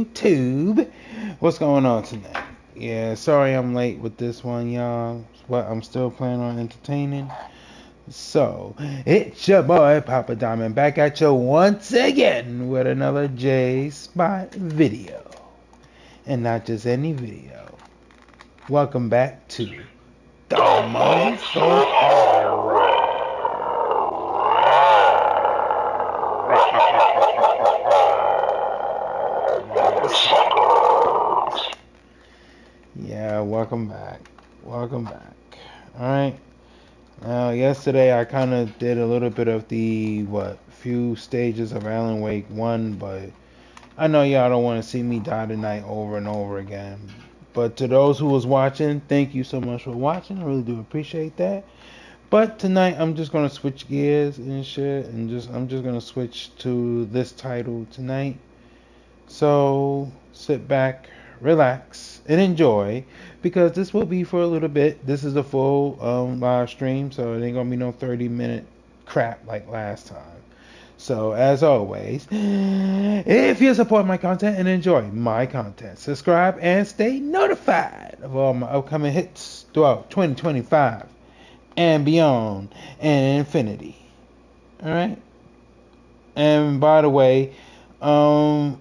Tube. What's going on tonight? Yeah, sorry I'm late with this one, y'all. But I'm still planning on entertaining. So, it's your boy Papa Diamond back at you once again with another J Spot video. And not just any video. Welcome back to the Motherfucker. Yeah, welcome back. Welcome back. Alright. Now, yesterday I kind of did a little bit of the, few stages of Alan Wake 1, but I know y'all don't want to see me die tonight over and over again. But to those who was watching, thank you so much for watching. I really do appreciate that. But tonight I'm just gonna switch gears and shit, and I'm just gonna switch to this title tonight. So sit back, relax, and enjoy because this will be for a little bit. This is a full live stream, so it ain't gonna be no 30-minute crap like last time. So as always, if you support my content and enjoy my content, subscribe and stay notified of all my upcoming hits throughout 2025 and beyond and infinity. All right. And by the way, I've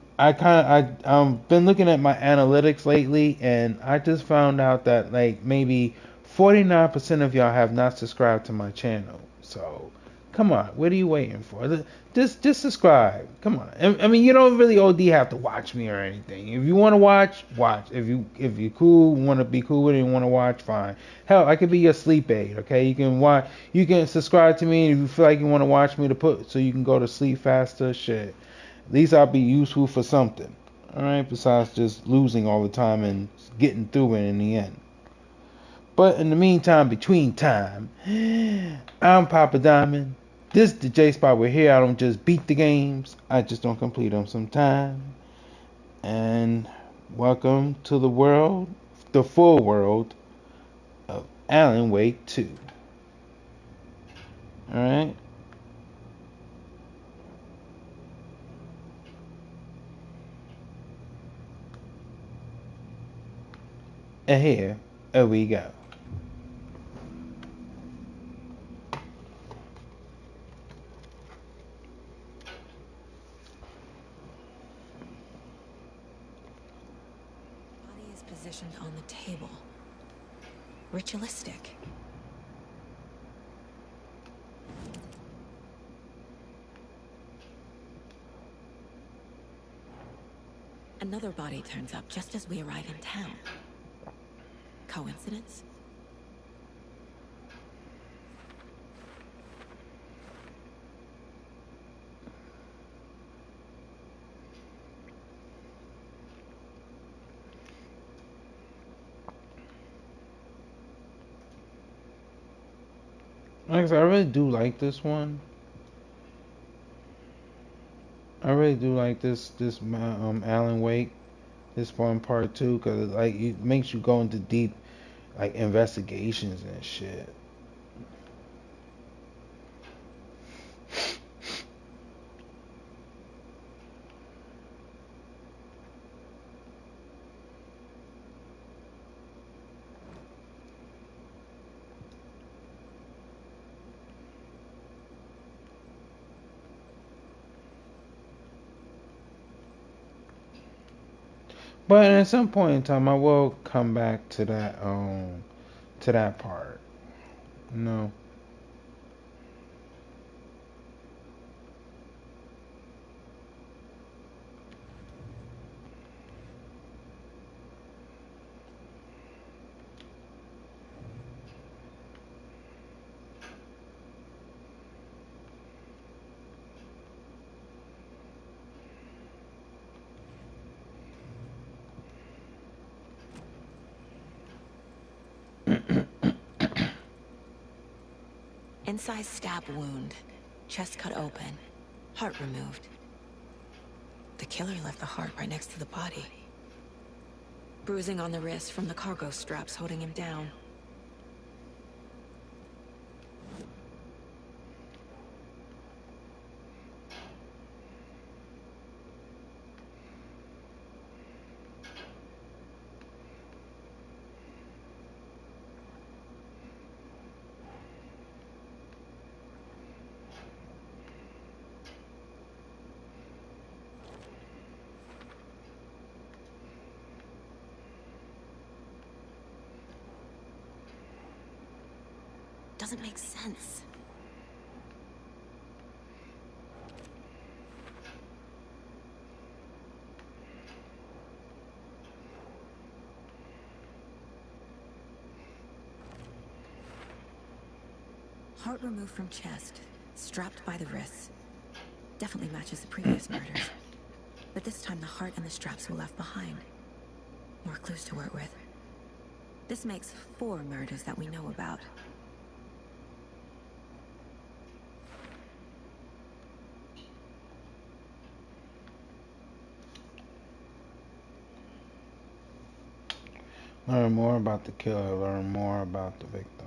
been looking at my analytics lately, and I just found out that like maybe 49% of y'all have not subscribed to my channel. So, come on, what are you waiting for? Just subscribe. Come on. I mean, you don't really OD have to watch me or anything. If you want to watch, watch. If you cool, want to be cool with it, and want to watch, fine. Hell, I could be your sleep aid. Okay, you can watch. You can subscribe to me if you feel like you want to watch me to put so you can go to sleep faster. Shit. At least I'll be useful for something. Alright, besides just losing all the time and getting through it in the end. But in the meantime, between time, I'm Papa Diamond. This is the J Spot. We're here. I don't just beat the games, I just don't complete them sometime. And welcome to the world, the full world of Alan Wake 2. Alright? And here we go. Body is positioned on the table. Ritualistic. Another body turns up just as we arrive in town. Coincidence? Like I said, I really do like this one. I really do like this Alan Wake, this one part two, cause like it makes you go into deep like investigations and shit. But at some point in time, I will come back to that part. No. Incised stab wound. Chest cut open. Heart removed. The killer left the heart right next to the body. Bruising on the wrist from the cargo straps holding him down. doesn't make sense. Heart removed from chest, strapped by the wrists. Definitely matches the previous murders. But this time the heart and the straps were left behind. More clues to work with. This makes 4 murders that we know about. Learn more about the killer, learn more about the victim.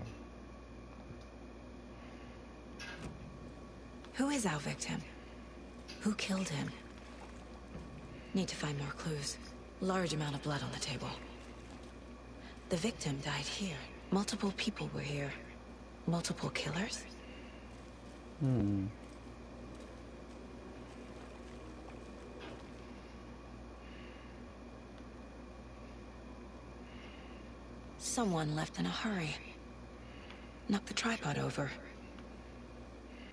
Who is our victim? Who killed him? Need to find more clues. Large amount of blood on the table. The victim died here. Multiple people were here. Multiple killers? Someone left in a hurry. Knocked the tripod over.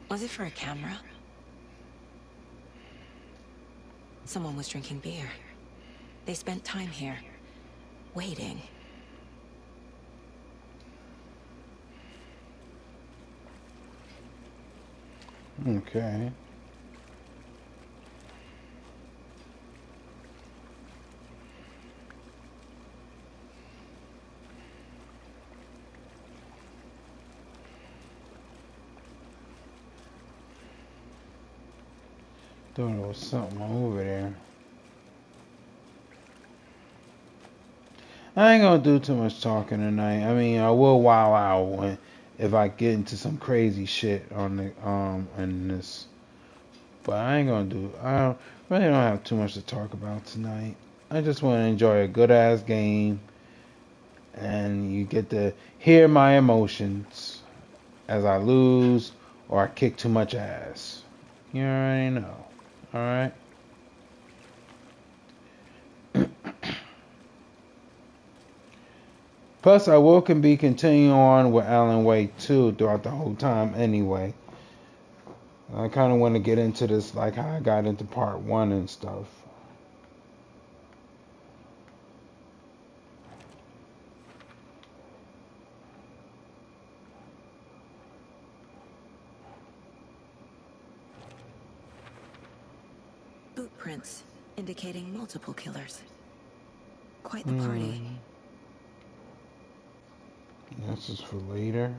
Was it for a camera? Someone was drinking beer. They spent time here, waiting. Okay. Thought there was something over there. I ain't gonna do too much talking tonight. I mean, I will wow out if I get into some crazy shit on the in this, but I ain't gonna do. Really don't have too much to talk about tonight. I just want to enjoy a good ass game, and you get to hear my emotions as I lose or I kick too much ass. You already know. All right. Plus, I will be continuing on with Alan Wake 2 throughout the whole time anyway. I kind of want to get into this like how I got into part 1 and stuff. Boot prints, indicating multiple killers. Quite the party. This is for later.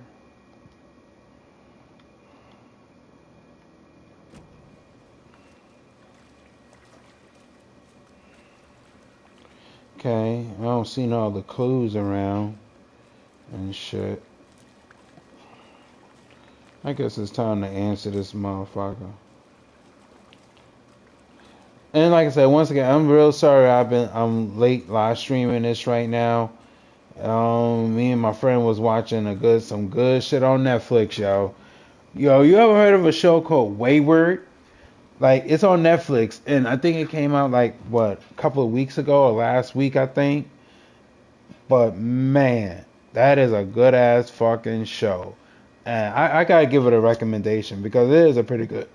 Okay, I don't see no other clues around and shit. I guess it's time to answer this motherfucker. And like I said, once again, I'm real sorry I'm late live streaming this right now. Me and my friend was watching some good shit on Netflix, yo. Yo, you ever heard of a show called Wayward? Like, it's on Netflix, and I think it came out like a couple of weeks ago or last week, I think. But man, that is a good ass fucking show, and I gotta give it a recommendation because it is a pretty good.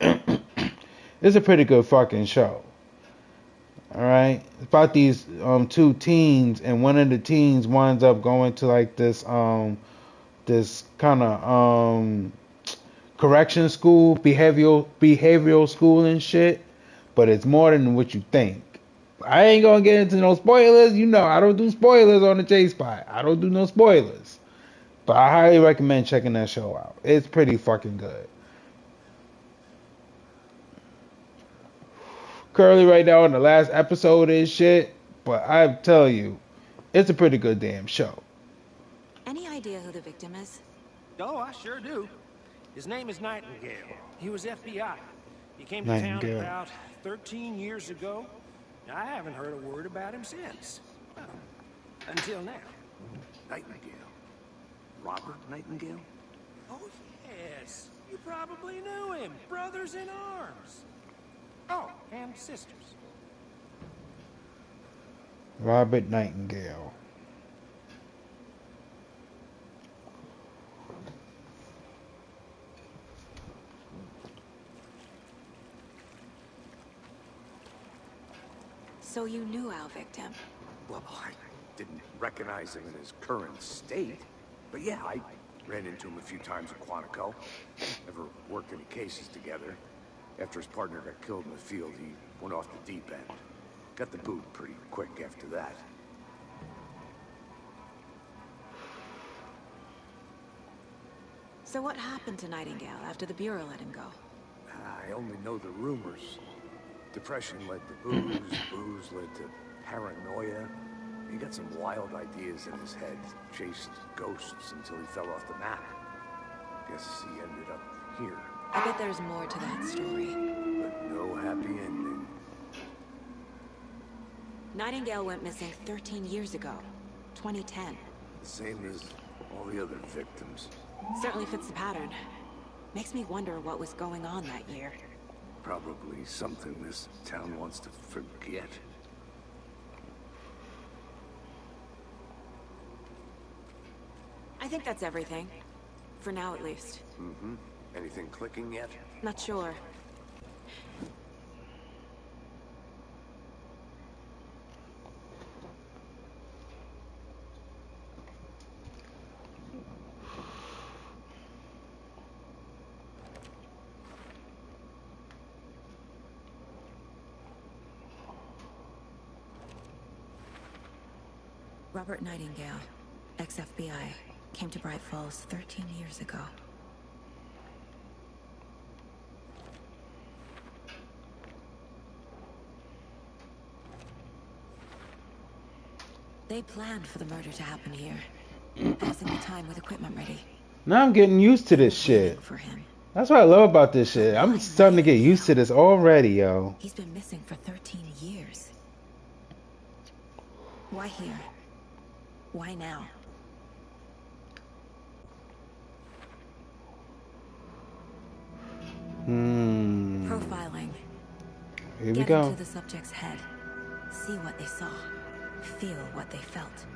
It's a pretty good fucking show. All right, it's about these 2 teens, and one of the teens winds up going to like this kind of correction school, behavioral school and shit, but it's more than what you think. I ain't gonna get into no spoilers. You know, I don't do spoilers on the J Spot. I don't do no spoilers. But I highly recommend checking that show out. It's pretty fucking good. Currently right now on the last episode is shit, but I tell you, it's a pretty good damn show. Any idea who the victim is? Oh, I sure do. His name is Nightingale. He was FBI. He came to town Nightingale. about 13 years ago. I haven't heard a word about him since. Well, until now. Nightingale. Robert Nightingale? Oh, yes. You probably knew him. Brothers in arms. Oh, and sisters. Robert Nightingale. So you knew Al Victim? Well, I didn't recognize him in his current state. But yeah, I ran into him a few times at Quantico. Never worked any cases together. After his partner got killed in the field, he went off the deep end. Got the boot pretty quick after that. So what happened to Nightingale after the Bureau let him go? I only know the rumors. Depression led to booze, booze led to paranoia. He got some wild ideas in his head, chased ghosts until he fell off the map. Guess he ended up here. I bet there's more to that story. But no happy ending. Nightingale went missing 13 years ago, 2010. The same as all the other victims. Certainly fits the pattern. Makes me wonder what was going on that year. Probably something this town wants to forget. I think that's everything. For now, at least. Mm-hmm. Anything clicking yet? Not sure. Robert Nightingale, ex-FBI, came to Bright Falls 13 years ago. They planned for the murder to happen here, passing the time with equipment ready. Now I'm getting used to this shit. For him. That's what I love about this shit. I'm starting to get used to this already, yo. He's been missing for 13 years. Why here? Why now? Profiling. Here we Get go. into the subject's head. See what they saw. Feel what they felt.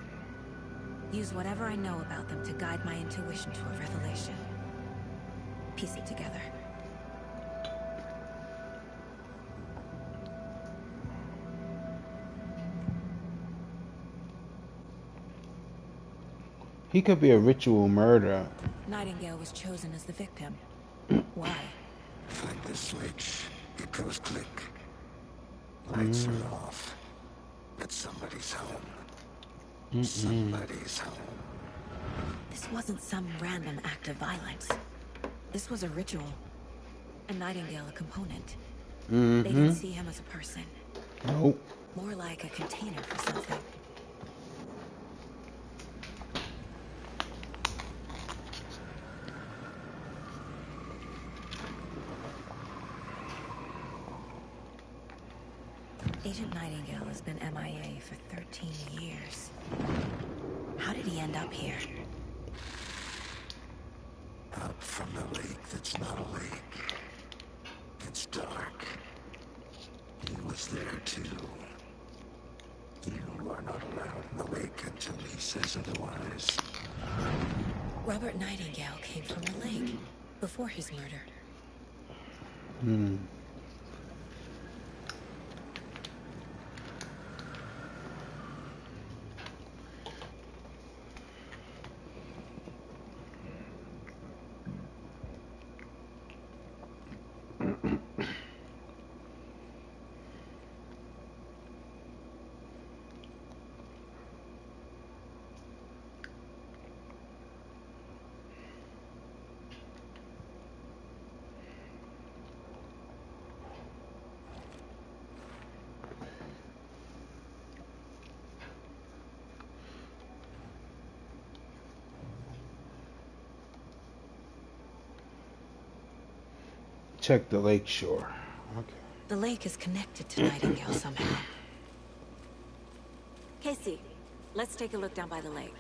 Use whatever I know about them to guide my intuition to a revelation. Piece it together. He could be a ritual murderer. Nightingale was chosen as the victim. Why? Find the switch. It goes click. Lights are off. But somebody's home. Somebody's home. This wasn't some random act of violence. This was a ritual. A Nightingale a component. They didn't see him as a person. Nope. More like a container for something. Agent Nightingale has been MIA for 13 years. How did he end up here? Up from the lake that's not a lake. It's dark. He was there too. You are not allowed in the lake until he says otherwise. Robert Nightingale came from a lake before his murder. Check the lake shore. Okay. The lake is connected to Nightingale somehow. Casey, let's take a look down by the lake.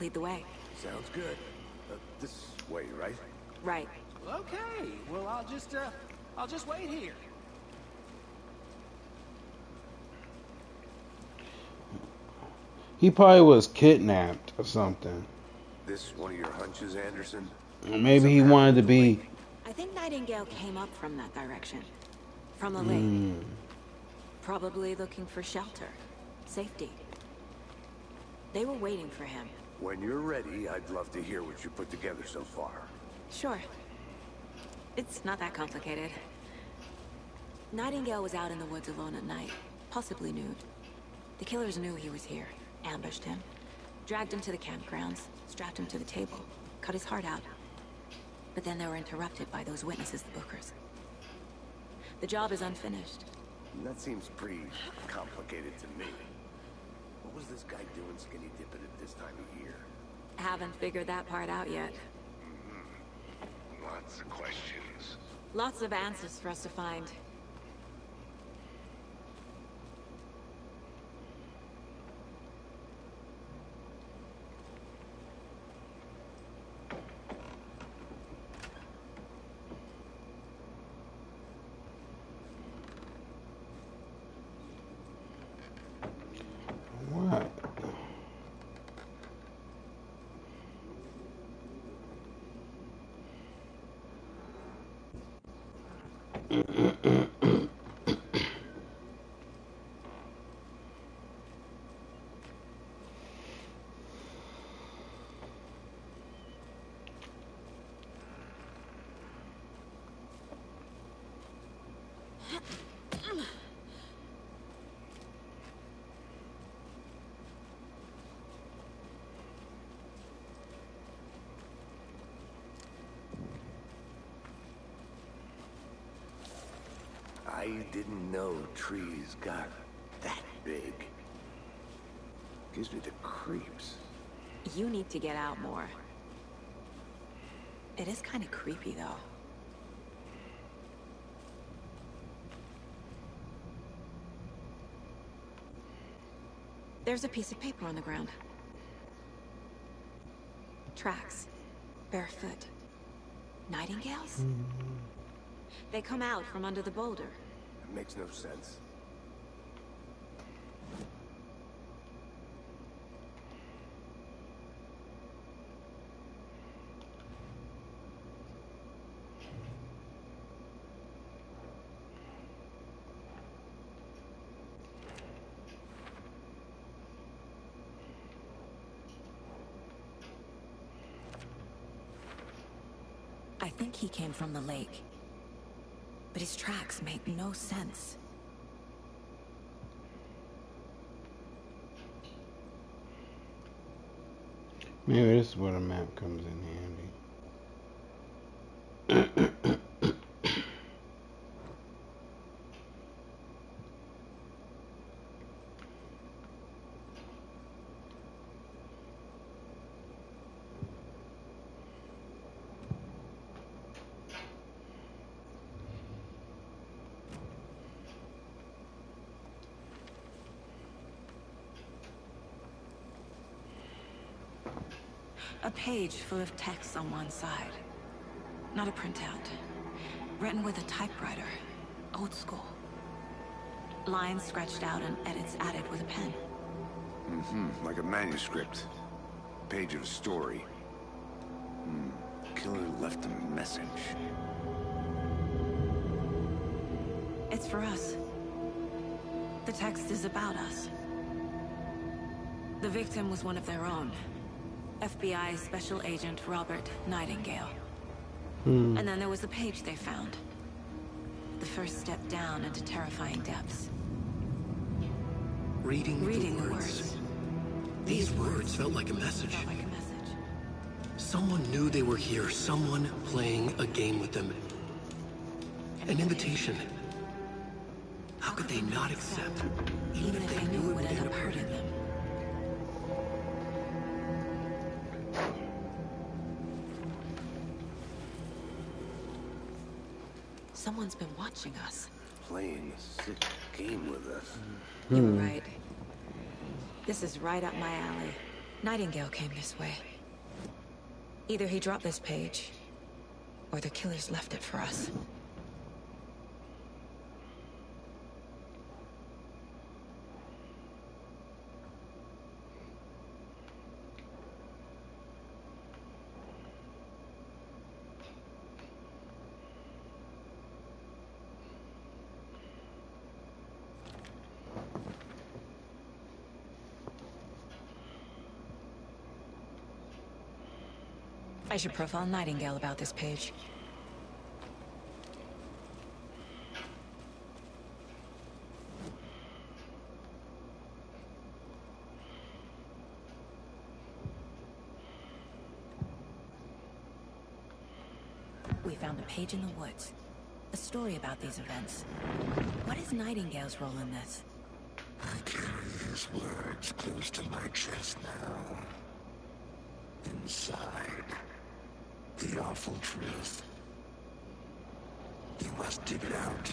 Lead the way. Sounds good. This way, right? Right. Okay, well, I'll just wait here. He probably was kidnapped or something. This one of your hunches, Anderson? Or maybe he wanted to be. I think Nightingale came up from that direction. From the lake. Probably looking for shelter. Safety. They were waiting for him. When you're ready, I'd love to hear what you put together so far. Sure. It's not that complicated. Nightingale was out in the woods alone at night, possibly nude. The killers knew he was here, ambushed him, dragged him to the campgrounds, strapped him to the table, cut his heart out. But then they were interrupted by those witnesses, the Bookers. The job is unfinished. That seems pretty complicated to me. What was this guy doing skinny dipping at this time of year? Haven't figured that part out yet. Lots of questions. Lots of answers for us to find. What? I didn't know trees got that big. Gives me the creeps. You need to get out more. It is kind of creepy, though. There's a piece of paper on the ground. Tracks. Barefoot. Nightingales? They come out from under the boulder. It makes no sense. I think he came from the lake. But his tracks make no sense. Maybe this is where the map comes in handy. A page full of text on one side. Not a printout. Written with a typewriter. Old school. Lines scratched out and edits added with a pen. Like a manuscript. Page of a story. Killer left a message. It's for us. The text is about us. The victim was one of their own. FBI Special Agent Robert Nightingale. And then there was the page they found. The first step down into terrifying depths. Reading the words. These words felt like a message. Felt like a message. Someone knew they were here. Someone playing a game with them. An invitation. How could they not accept? Even if they knew it would end up hurting them. Someone's been watching us. Playing a sick game with us. You were right. This is right up my alley. Nightingale came this way. Either he dropped this page, or the killers left it for us. I should profile Nightingale about this page. We found a page in the woods. A story about these events. What is Nightingale's role in this? I carry his words close to my chest now. Inside, the awful truth. You must dig it out.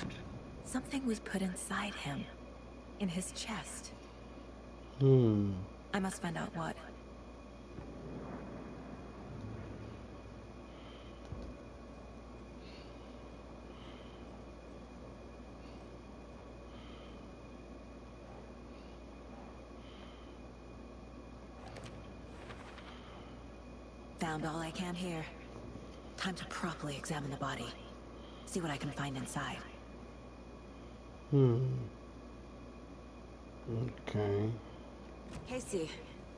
Something was put inside him. In his chest. I must find out what. Found all I can here. Time to properly examine the body. See what I can find inside. Okay. Casey,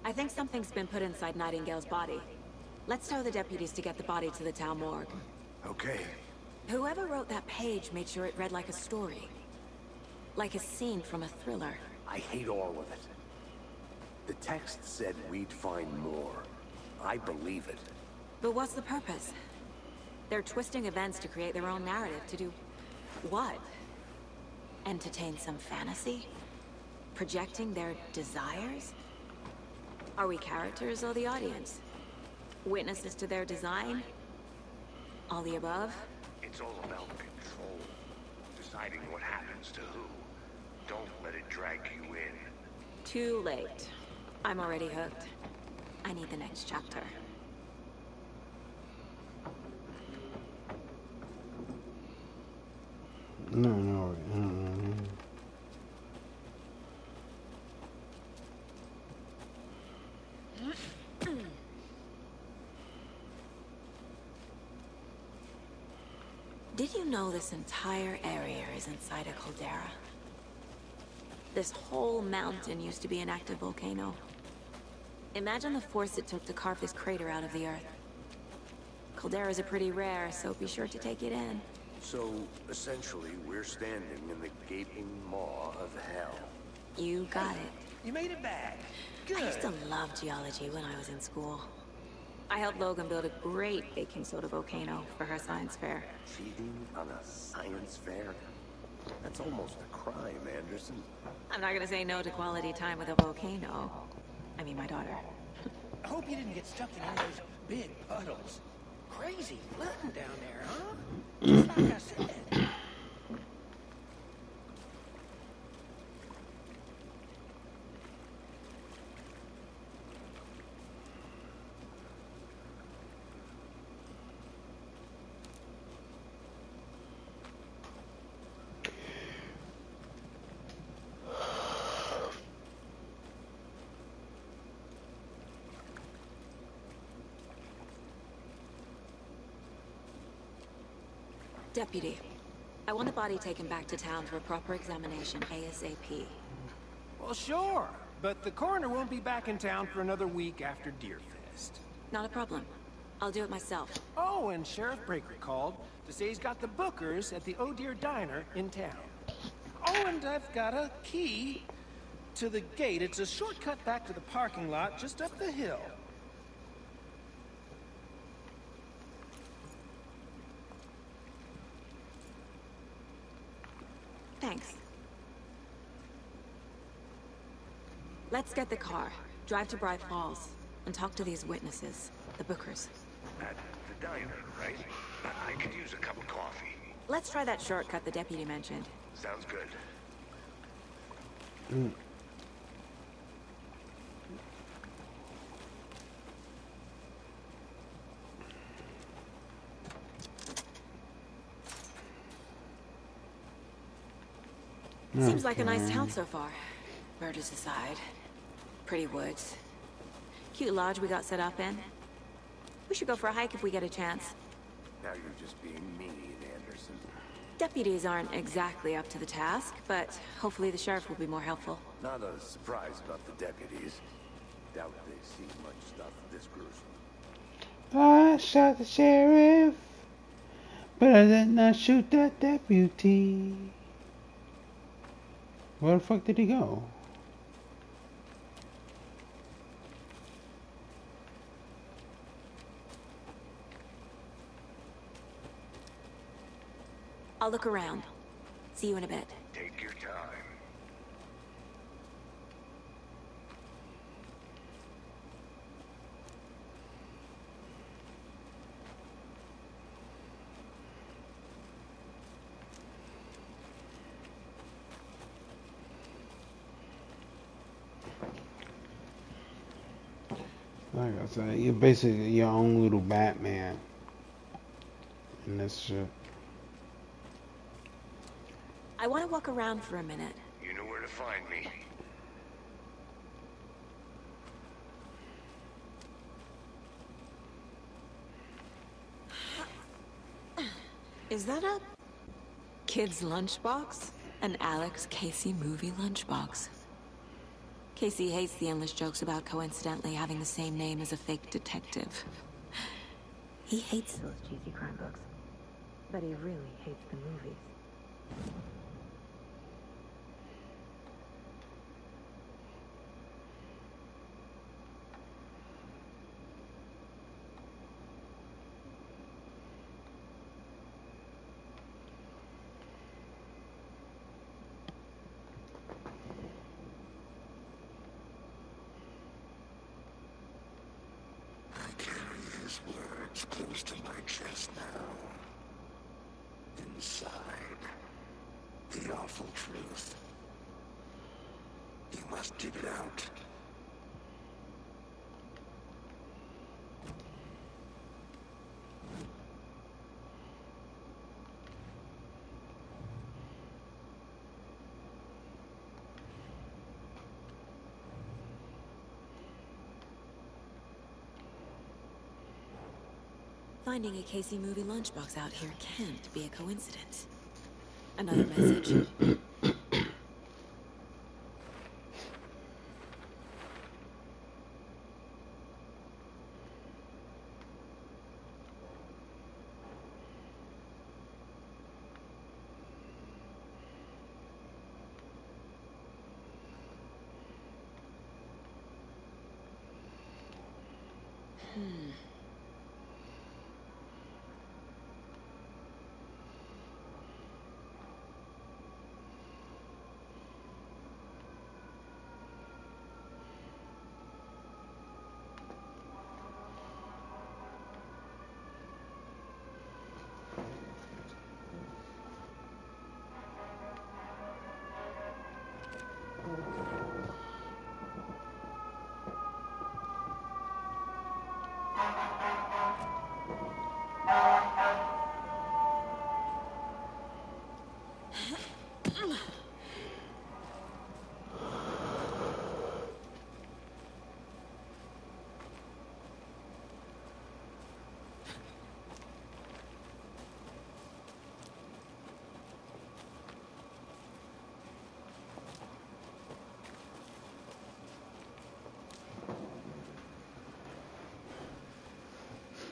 I think something's been put inside Nightingale's body. Let's tell the deputies to get the body to the town morgue. Okay. Whoever wrote that page made sure it read like a story. Like a scene from a thriller. I hate all of it. The text said we'd find more. I believe it. But what's the purpose? They're twisting events to create their own narrative to do... what? Entertain some fantasy? Projecting their desires? Are we characters or the audience? Witnesses to their design? All the above? It's all about control. Deciding what happens to who. Don't let it drag you in. Too late. I'm already hooked. I need the next chapter. No. Did you know this entire area is inside a caldera? This whole mountain used to be an active volcano. Imagine the force it took to carve this crater out of the earth. Calderas are pretty rare, so be sure to take it in. So, essentially, we're standing in the gaping maw of hell. You got it. You made it back. Good. I used to love geology when I was in school. I helped Logan build a great baking soda volcano for her science fair. Cheating on a science fair? That's almost a crime, Anderson. I'm not gonna say no to quality time with a volcano. I mean, my daughter. I hope you didn't get stuck in any of those big puddles. Crazy flooding down there, huh? Just like I said. Deputy, I want the body taken back to town for a proper examination ASAP. Well, sure. But the coroner won't be back in town for another week after Deerfest. Not a problem. I'll do it myself. Oh, and Sheriff Breaker called to say he's got the Bookers at the Oh Deer Diner in town. Oh, and I've got a key to the gate. It's a shortcut back to the parking lot just up the hill. Thanks. Let's get the car, drive to Bright Falls, and talk to these witnesses, the Bookers. At the diner, right? I could use a cup of coffee. Let's try that shortcut the deputy mentioned. Sounds good. Seems like a nice town so far. Murders aside. Pretty woods. Cute lodge we got set up in. We should go for a hike if we get a chance. Now you're just being mean, Anderson. Deputies aren't exactly up to the task, but hopefully the sheriff will be more helpful. Not a surprise about the deputies. Doubt they see much stuff this gruesome. I shot the sheriff, but I did not shoot that deputy. Where the fuck did he go? I'll look around. See you in a bit. Take your time. Like I said, you're basically your own little Batman. And this shit. I want to walk around for a minute. You know where to find me. Is that a kid's lunchbox? An Alex Casey movie lunchbox. Casey hates the endless jokes about coincidentally having the same name as a fake detective. He hates those cheesy crime books. But he really hates the movies. I carry his words close to my chest now. Inside, the awful truth. You must dig it out. Finding a Casey movie lunchbox out here can't be a coincidence. Another message.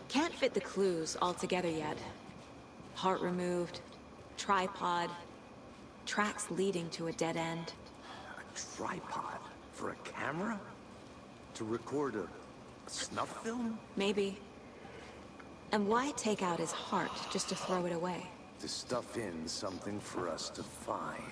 Can't fit the clues all together yet. Heart removed, tripod, tracks leading to a dead end. A tripod? For a camera? To record a snuff film? Maybe. And why take out his heart just to throw it away? To stuff in something for us to find.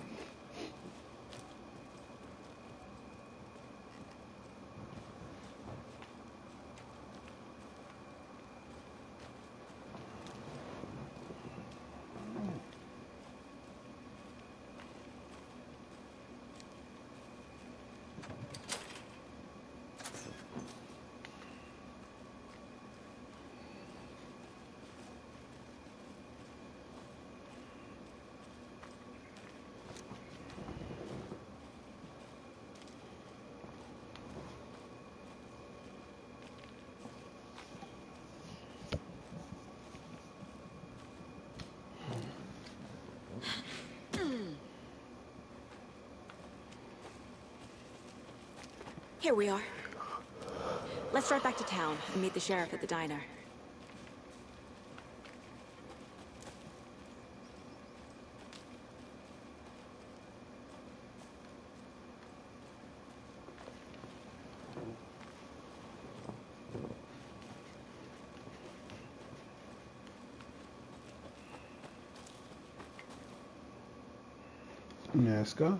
Here we are. Let's drive back to town and meet the sheriff at the diner. Nesca?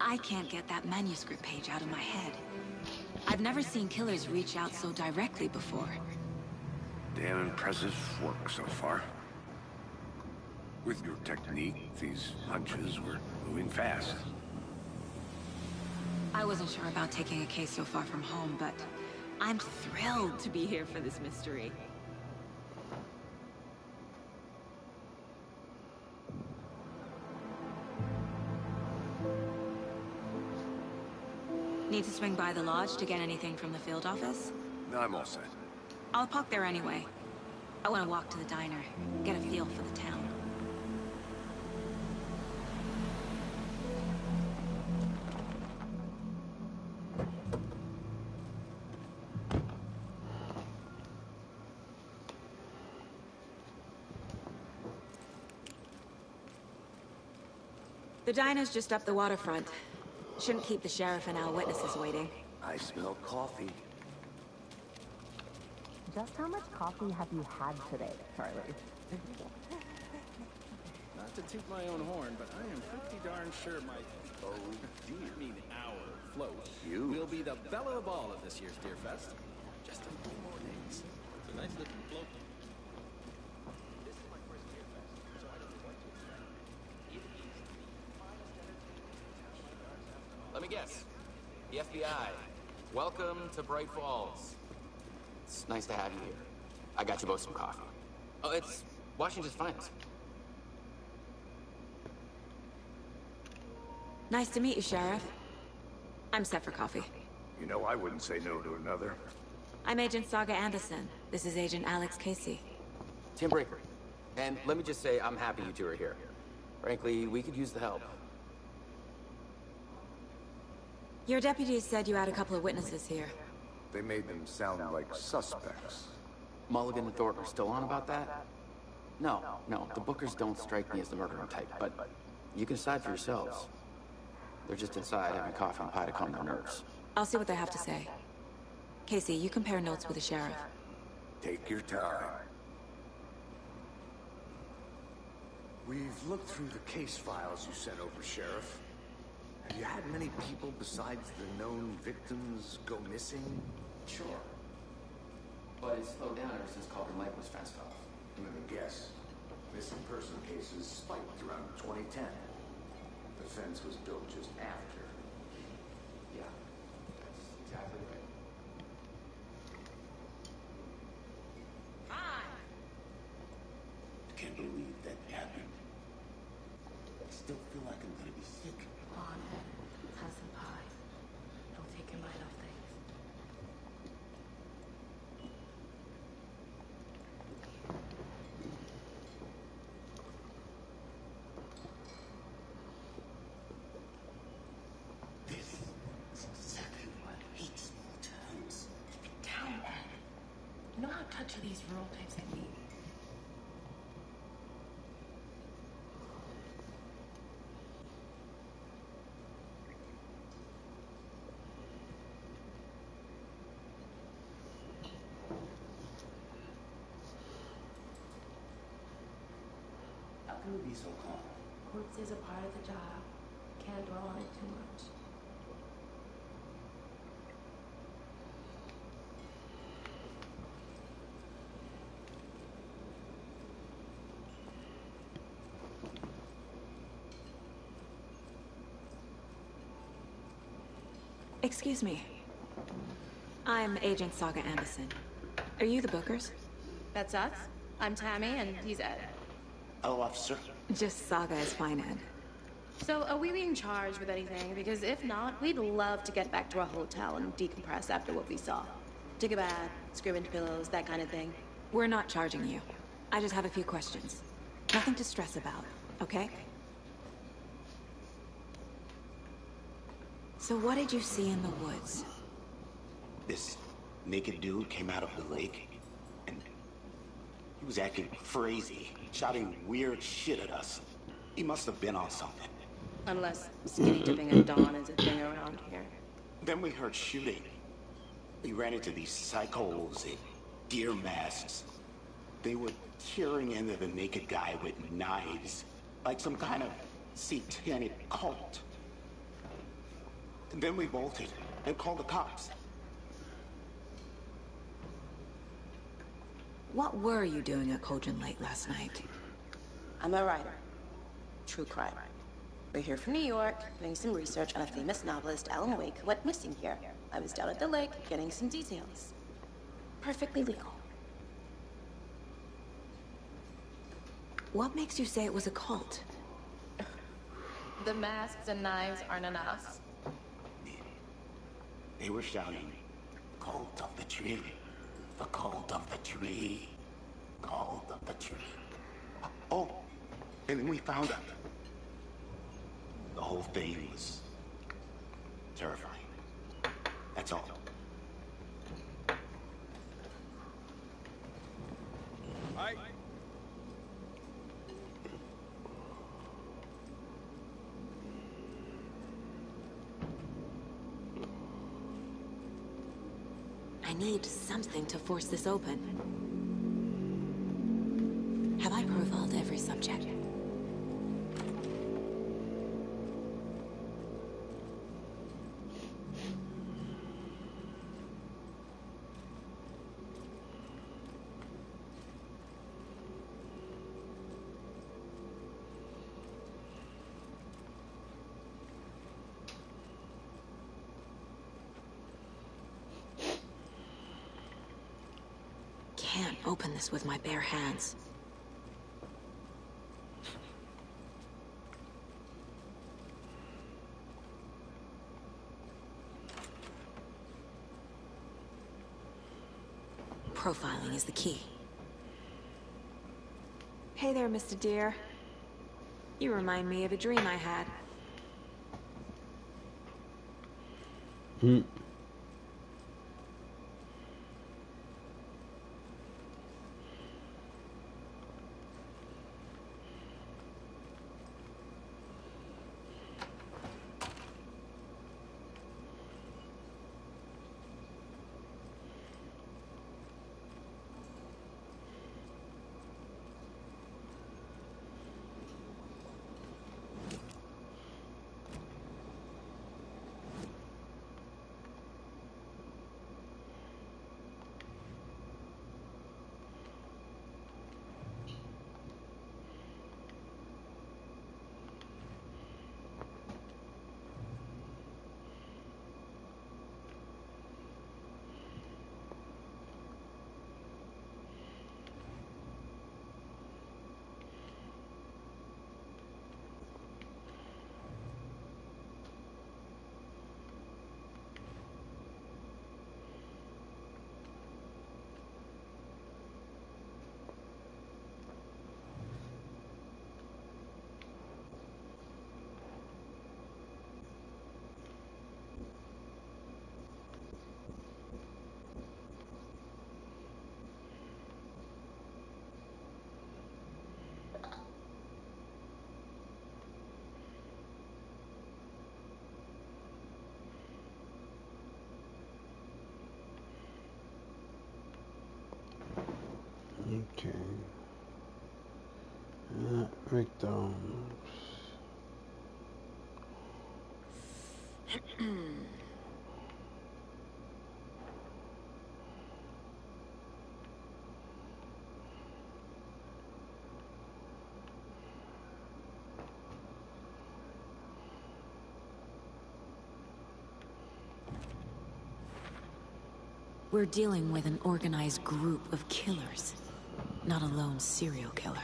I can't get that manuscript page out of my head. I've never seen killers reach out so directly before. Damn impressive work so far. With your technique, these hunches were moving fast. I wasn't sure about taking a case so far from home, but I'm thrilled to be here for this mystery. Need to swing by the lodge to get anything from the field office? No, I'm all set. I'll park there anyway. I want to walk to the diner, get a feel for the town. The diner's just up the waterfront. Shouldn't keep the sheriff and our witnesses waiting. I smell coffee. Just how much coffee have you had today, Charlie? Not to toot my own horn, but I am pretty darn sure my... Oh, dear. I mean, our float will be the belle of all of this year's Deer Fest. Just a few more days. It's a nice looking float. This is my first Deer Fest, so I don't know what to expect. It is the finest entertainment. Let me guess. The FBI. Welcome to Bright Falls. It's nice to have you here. I got you both some coffee. Oh, it's Washington's finest. Nice to meet you, Sheriff. I'm set for coffee. You know, I wouldn't say no to another. I'm Agent Saga Anderson. This is Agent Alex Casey. Tim Breaker. And let me just say, I'm happy you two are here. Frankly, we could use the help. Your deputies said you had a couple of witnesses here. They made them sound like suspects. Mulligan and Thornton are still on about that? No, the Bookers don't strike me as the murdering type, but you can decide for yourselves. They're just inside having coffee and pie to calm their nerves. I'll see what they have to say. Casey, you compare notes with the sheriff. Take your time. We've looked through the case files you sent over, Sheriff. Have you had many people besides the known victims go missing? Sure. But it's slowed down ever since Cauldron Lake was fenced off. Let me guess. Missing person cases spiked around 2010. The fence was built just after. Yeah, that's exactly right. I can't believe that happened. I still feel like I'm gonna be sick. Come on, Ed. Have some pie. Don't take your mind off things. This is exactly why I hate small towns. Down, Ed. You know how touchy these rural types can be. How can you be so calm? Courts is a part of the job. Can't dwell on it too much. Excuse me. I'm Agent Saga Anderson. Are you the Bookers? That's us. I'm Tammy, and he's Ed. Hello, officer. Just Saga is fine, Ed. So, are we being charged with anything? Because if not, we'd love to get back to our hotel and decompress after what we saw. Take a bath, scream into pillows, that kind of thing. We're not charging you. I just have a few questions. Nothing to stress about, okay? So what did you see in the woods? This naked dude came out of the lake, and he was acting crazy, shouting weird shit at us. He must have been on something. Unless skinny dipping at dawn is a thing around here. Then we heard shooting. We ran into these psychos in deer masks. They were tearing into the naked guy with knives, like some kind of satanic cult. And then we bolted and called the cops. What were you doing at Cauldron Lake last night? I'm a writer. True crime. We're here from New York, doing some research on a famous novelist, Alan Wake, who went missing here. I was down at the lake, getting some details. Perfectly legal. What makes you say it was a cult? The masks and knives aren't enough. They were shouting, "Cult of the tree, the cult of the tree, cult of the tree." Oh, and then we found out. The whole thing was terrifying. That's all. Hi. I need something to force this open. Have I profiled every subject? Can't open this with my bare hands. Profiling is the key. Hey there, Mr. Deer. You remind me of a dream I had. Okay. McDonald's. We're dealing with an organized group of killers, not a lone serial killer.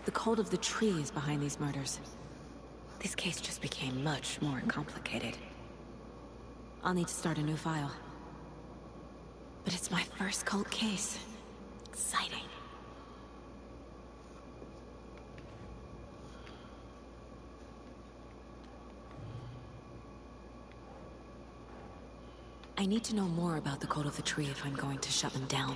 The cult of the tree is behind these murders. This case just became much more complicated. I'll need to start a new file. But it's my first cult case. Exciting. I need to know more about the cult of the tree if I'm going to shut them down.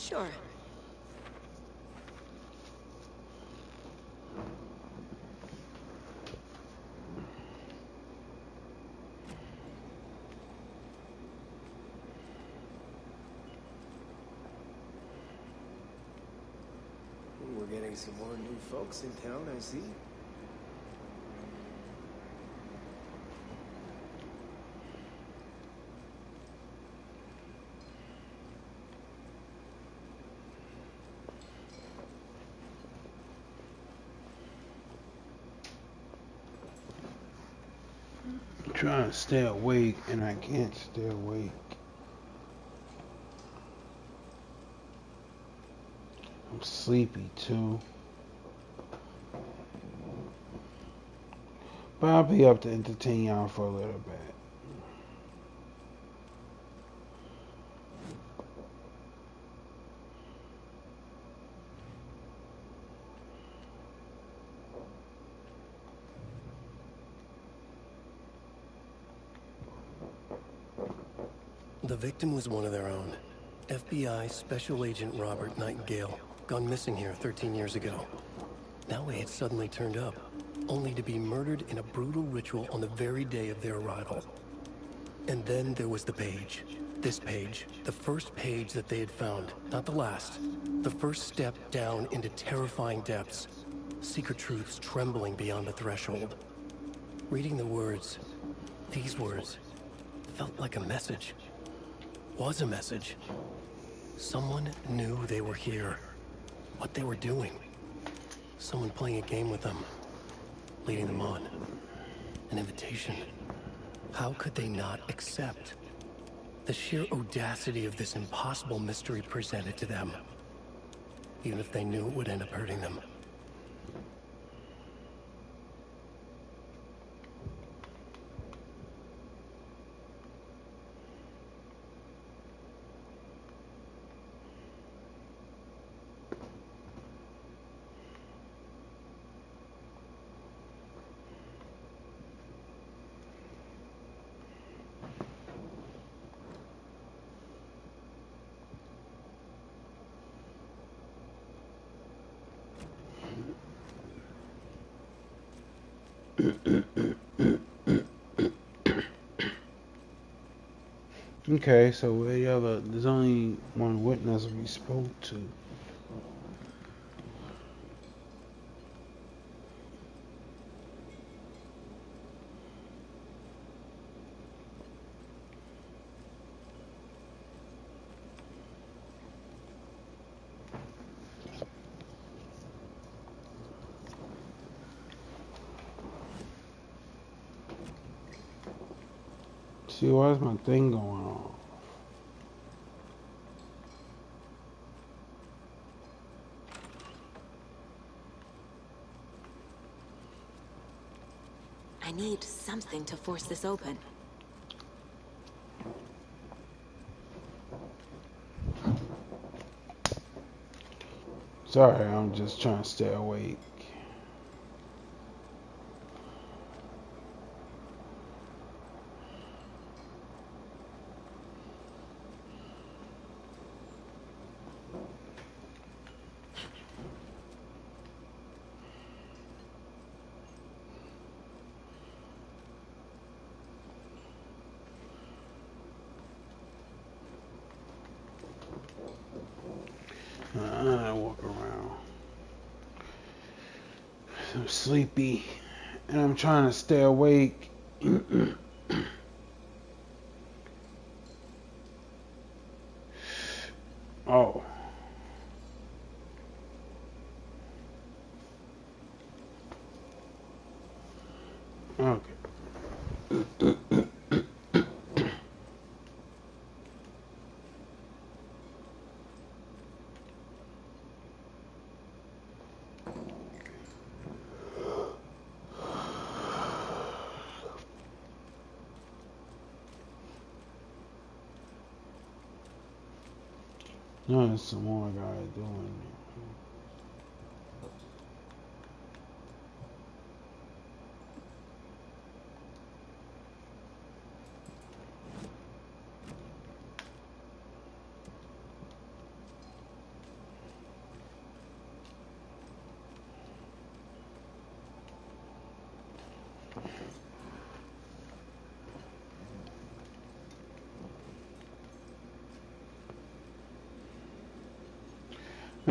Sure. We're getting some more new folks in town, I see. I'm trying to stay awake and I can't stay awake. I'm sleepy too. But I'll be up to entertain y'all for a little bit. The victim was one of their own. FBI Special Agent Robert Nightingale, gone missing here 13 years ago. Now he had suddenly turned up, only to be murdered in a brutal ritual on the very day of their arrival. And then there was the page. This page, the first page that they had found, not the last. The first step down into terrifying depths. Secret truths trembling beyond the threshold. Reading the words, these words, felt like a message. Was a message. Someone knew they were here. What they were doing. Someone playing a game with them. Leading them on. An invitation. How could they not accept? The sheer audacity of this impossible mystery presented to them. Even if they knew it would end up hurting them. Okay, so there's only one witness we spoke to. See, why is my thing going on? I need something to force this open. Sorry, I'm just trying to stay awake. I walk around. I'm sleepy and I'm trying to stay awake. Oh. Okay. No, there's some more I gotta do in there.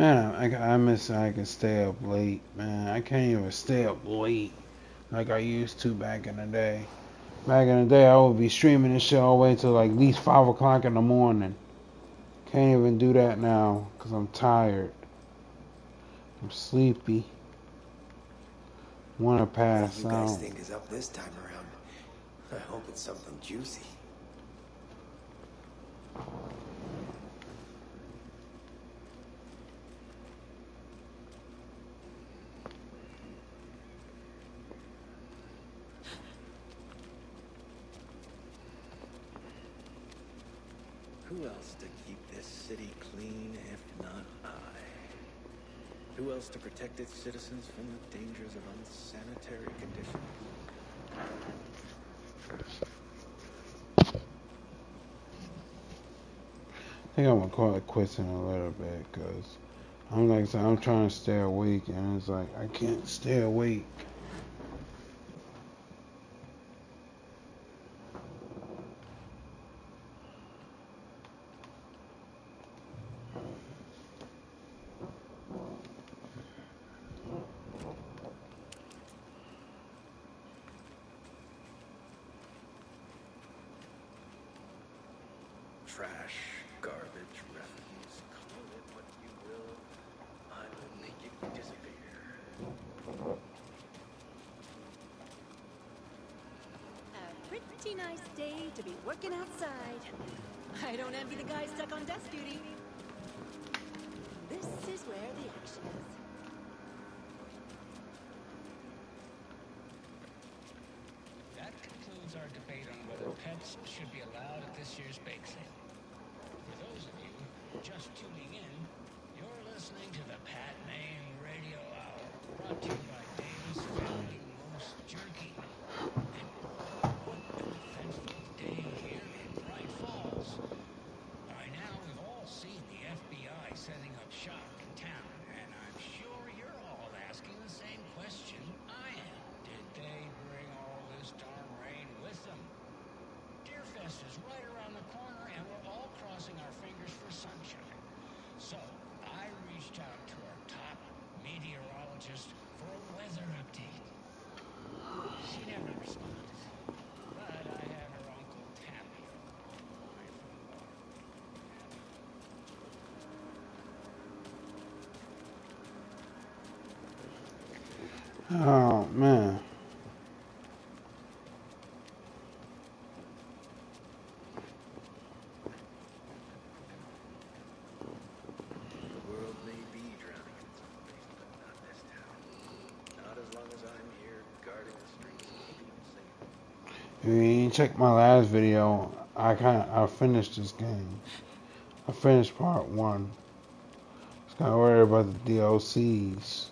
Man, I miss I can stay up late, man. I can't even stay up late like I used to back in the day. Back in the day, I would be streaming this shit all the way till like at least 5 o'clock in the morning. Can't even do that now because I'm tired. I'm sleepy. Want to pass What do you guys out. think is up this time around? I hope it's something juicy. Who else to keep this city clean if not I? Who else to protect its citizens from the dangers of unsanitary conditions? I think I'm gonna call it quits in a little bit because I'm like I said, I'm trying to stay awake and it's like I can't stay awake. Trash, garbage, refuse, call it what you will. I will make it disappear. A pretty nice day to be working outside. I don't envy the guy stuck on desk duty. This is where the action is. That concludes our debate on whether pets should be allowed at this year's bake sale. For those of you just tuning in, you're listening to the Pat Maine Radio Hour, brought to you by Davis Family Moose Jerky. And what an eventful day here in Bright Falls. By now, we've all seen the FBI setting up shop in town, and I'm sure you're all asking the same question I am. Did they bring all this darn rain with them? Deerfest is right around the corner, and we're all crossing our fingers for sunshine. So, I reached out to our top meteorologist for a weather update. She never responded, but I have her Uncle Tappy on my phone. Oh man. The world may be drowning in zombies, but not this town. Not as long as I'm here guarding the streets and keeping them safe. If you ain't checked my last video, I finished this game. I finished part 1. Just gotta worry about the DLCs.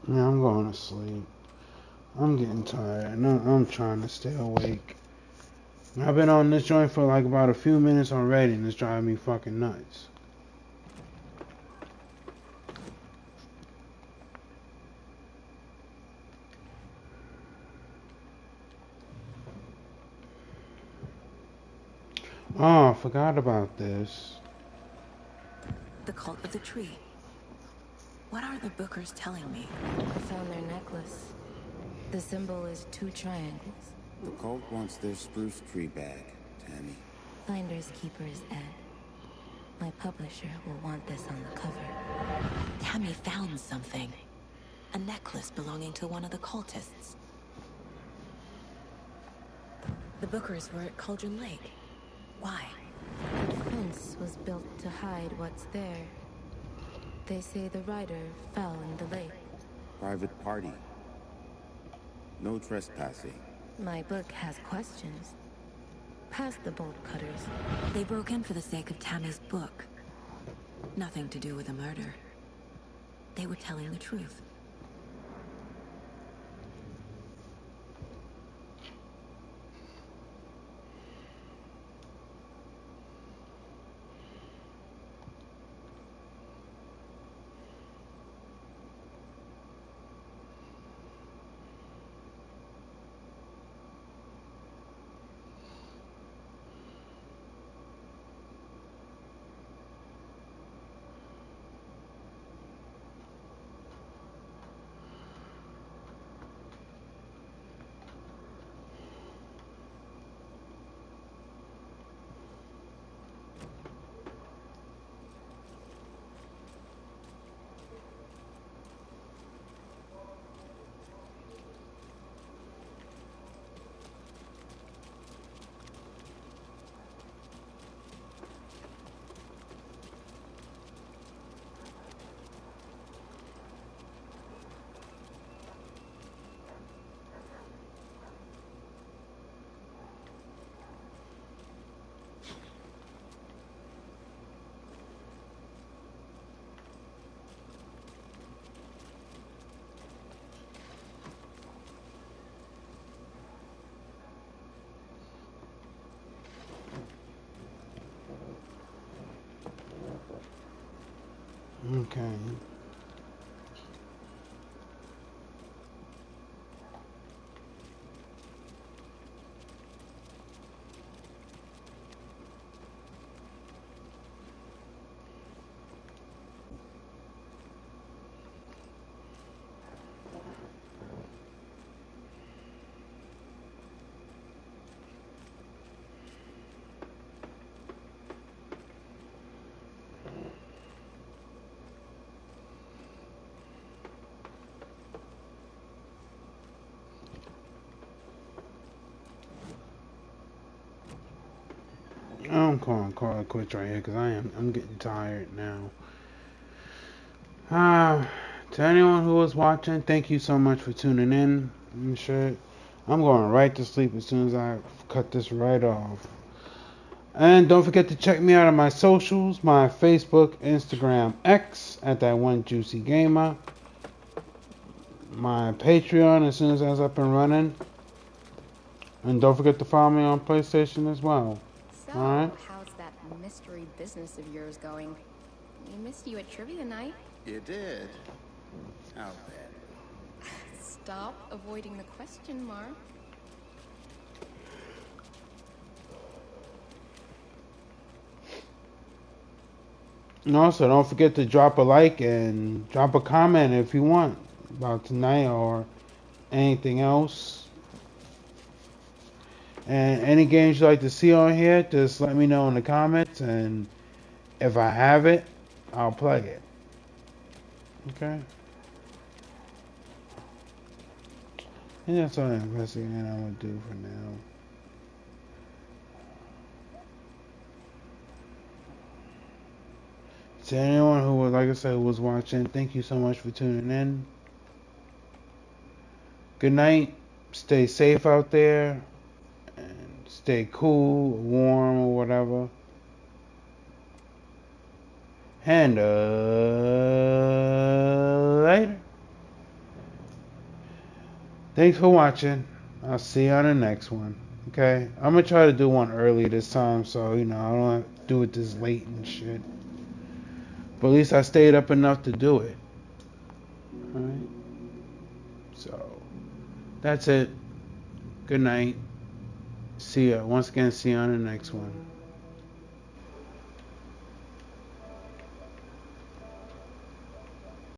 Yeah, I'm going to sleep. I'm getting tired, and I'm trying to stay awake. I've been on this joint for like about a few minutes already, and it's driving me fucking nuts. Oh, I forgot about this. The cult of the tree. What are the Bookers telling me? I found their necklace. The symbol is 2 triangles. The cult wants their spruce tree back, Tammy. Finders keepers, Ed. My publisher will want this on the cover. Tammy found something. A necklace belonging to one of the cultists. The Bookers were at Cauldron Lake. Why? The fence was built to hide what's there. They say the rider fell in the lake. Private party. No trespassing. My book has questions. Past the bolt cutters. They broke in for the sake of Tammy's book. Nothing to do with a murder. They were telling the truth. Okay. I'm calling call it quits right here because I'm getting tired now. To anyone who was watching, thank you so much for tuning in and shit. I'm going right to sleep as soon as I cut this right off. And don't forget to check me out on my socials, my Facebook, Instagram, X at that one juicy gamer. My Patreon as soon as that's up and running. And don't forget to follow me on PlayStation as well. So, Alright? how's that mystery business of yours going? We missed you at trivia night. You did? How bad? Stop avoiding the question, Mark. And also, don't forget to drop a like and drop a comment if you want about tonight or anything else. And any games you'd like to see on here, just let me know in the comments, and if I have it, I'll play it. Okay? And that's all the investigating I'm going to do for now. To anyone who was, like I said, was watching, thank you so much for tuning in. Good night. Stay safe out there. And stay cool, warm, or whatever. And later. Thanks for watching. I'll see you on the next one. Okay? I'm going to try to do one early this time so, you know, I don't have to do it this late and shit. But at least I stayed up enough to do it. Alright? So, that's it. Good night. See ya. Once again, see you on the next one.